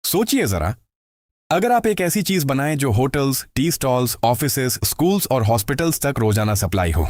सोचिए जरा, अगर आप एक ऐसी चीज बनाएं जो hotels, tea stalls, offices, schools और हॉस्पिटल्स तक रोजाना सप्लाई हो,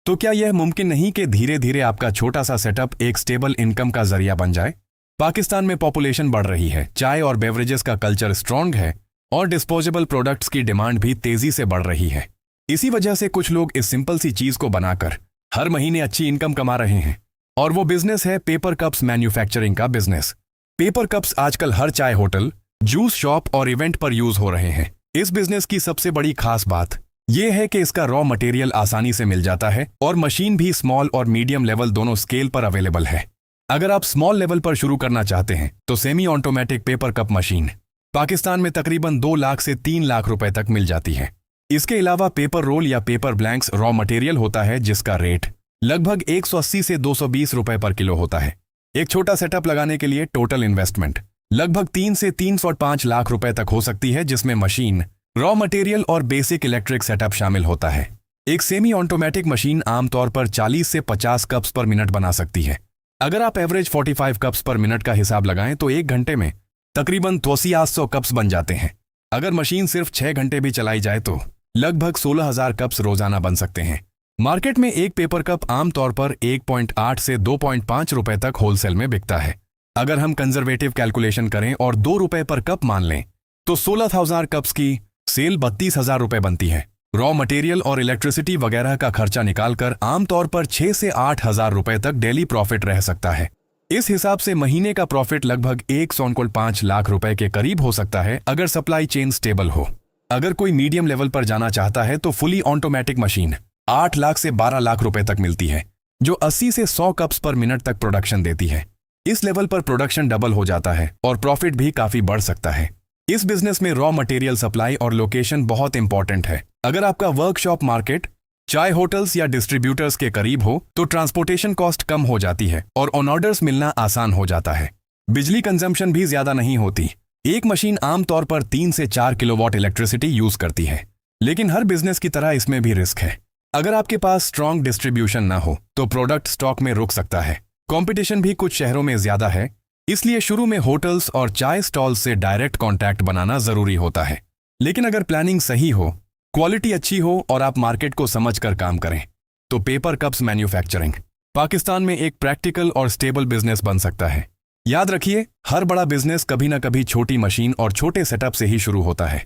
तो क्या यह मुमकिन नहीं कि धीरे धीरे आपका छोटा सा सेटअप एक स्टेबल इनकम का जरिया बन जाए? पाकिस्तान में पॉपुलेशन बढ़ रही है, चाय और बेवरेजेस का कल्चर स्ट्रांग है और डिस्पोजेबल प्रोडक्ट्स की डिमांड भी तेजी से बढ़ रही है। इसी वजह से कुछ लोग इस सिंपल सी चीज को बनाकर हर महीने अच्छी इनकम कमा रहे हैं, और वो बिजनेस है पेपर कप्स मैन्युफैक्चरिंग का बिजनेस। पेपर कप्स आजकल हर चाय होटल, जूस शॉप और इवेंट पर यूज हो रहे हैं। इस बिजनेस की सबसे बड़ी खास बात यह है कि इसका रॉ मटेरियल आसानी से मिल जाता है और मशीन भी स्मॉल और मीडियम लेवल दोनों स्केल पर अवेलेबल है। अगर आप स्मॉल लेवल पर शुरू करना चाहते हैं तो semi automatic paper cup machine Pakistan में तकरीबन 2 लाख से 3 लाख रुपए तक मिल जाती है। इसके अलावा पेपर रोल या पेपर ब्लैंक्स रॉ मटेरियल होता है जिसका रेट लगभग 180 से 220 रुपए पर किलो होता है। एक छोटा सेटअप लगाने के लिए टोटल इन्वेस्टमेंट लगभग 3 से 305 लाख रुपए तक हो सकती है, जिसमें मशीन, रॉ मटेरियल और बेसिक इलेक्ट्रिक सेटअप शामिल होता है। एक सेमी ऑटोमेटिक मशीन आमतौर पर 40 से 50 कप्स पर मिनट बना सकती है। अगर आप एवरेज 45 कप्स पर मिनट का हिसाब लगाएं तो एक घंटे में तकरीबन 800 कप्स बन जाते हैं। अगर मशीन सिर्फ 6 घंटे भी चलाई जाए तो लगभग 16,000 कप्स रोजाना बन सकते हैं। मार्केट में एक पेपर कप आमतौर पर 1.8 से 2.5 रुपए तक होलसेल में बिकता है। अगर हम कंजर्वेटिव कैलकुलेशन करें और 2 रुपए पर कप मान लें तो 16,000 कप्स की सेल 32,000 रुपए बनती है। रॉ मटेरियल और इलेक्ट्रिसिटी वगैरह का खर्चा निकालकर आमतौर पर 6 से 8,000 रुपए तक डेली प्रॉफिट रह सकता है। इस हिसाब से महीने का प्रॉफिट लगभग 105 लाख रुपए के करीब हो सकता है अगर सप्लाई चेन स्टेबल हो। अगर कोई मीडियम लेवल पर जाना चाहता है तो फुली ऑटोमेटिक मशीन 8 लाख से 12 लाख रुपए तक मिलती है, जो 80 से 100 कप्स पर मिनट तक प्रोडक्शन देती है। इस लेवल पर प्रोडक्शन डबल हो जाता है और प्रॉफिट भी काफी बढ़ सकता है। इस बिजनेस में रॉ मटेरियल सप्लाई और लोकेशन बहुत इंपॉर्टेंट है। अगर आपका वर्कशॉप मार्केट, चाय होटल्स या डिस्ट्रीब्यूटर्स के करीब हो तो ट्रांसपोर्टेशन कॉस्ट कम हो जाती है और ऑन ऑर्डर्स मिलना आसान हो जाता है। बिजली कंजम्पशन भी ज्यादा नहीं होती। एक मशीन आमतौर पर 3 से 4 किलोवाट इलेक्ट्रिसिटी यूज करती है, लेकिन हर बिजनेस की तरह इसमें भी रिस्क है। अगर आपके पास स्ट्रॉन्ग डिस्ट्रीब्यूशन ना हो तो प्रोडक्ट स्टॉक में रुक सकता है। कंपटीशन भी कुछ शहरों में ज्यादा है, इसलिए शुरू में होटल्स और चाय स्टॉल्स से डायरेक्ट कांटेक्ट बनाना जरूरी होता है। लेकिन अगर प्लानिंग सही हो, क्वालिटी अच्छी हो और आप मार्केट को समझकर काम करें तो पेपर कप्स मैन्युफैक्चरिंग पाकिस्तान में एक प्रैक्टिकल और स्टेबल बिजनेस बन सकता है। याद रखिए, हर बड़ा बिजनेस कभी ना कभी छोटी मशीन और छोटे सेटअप से ही शुरू होता है।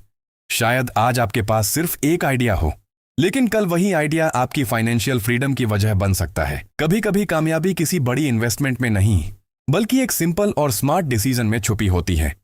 शायद आज आपके पास सिर्फ एक आइडिया हो, लेकिन कल वही आइडिया आपकी फाइनेंशियल फ्रीडम की वजह बन सकता है। कभी कभी कामयाबी किसी बड़ी इन्वेस्टमेंट में नहीं, बल्कि एक सिंपल और स्मार्ट डिसीजन में छुपी होती है।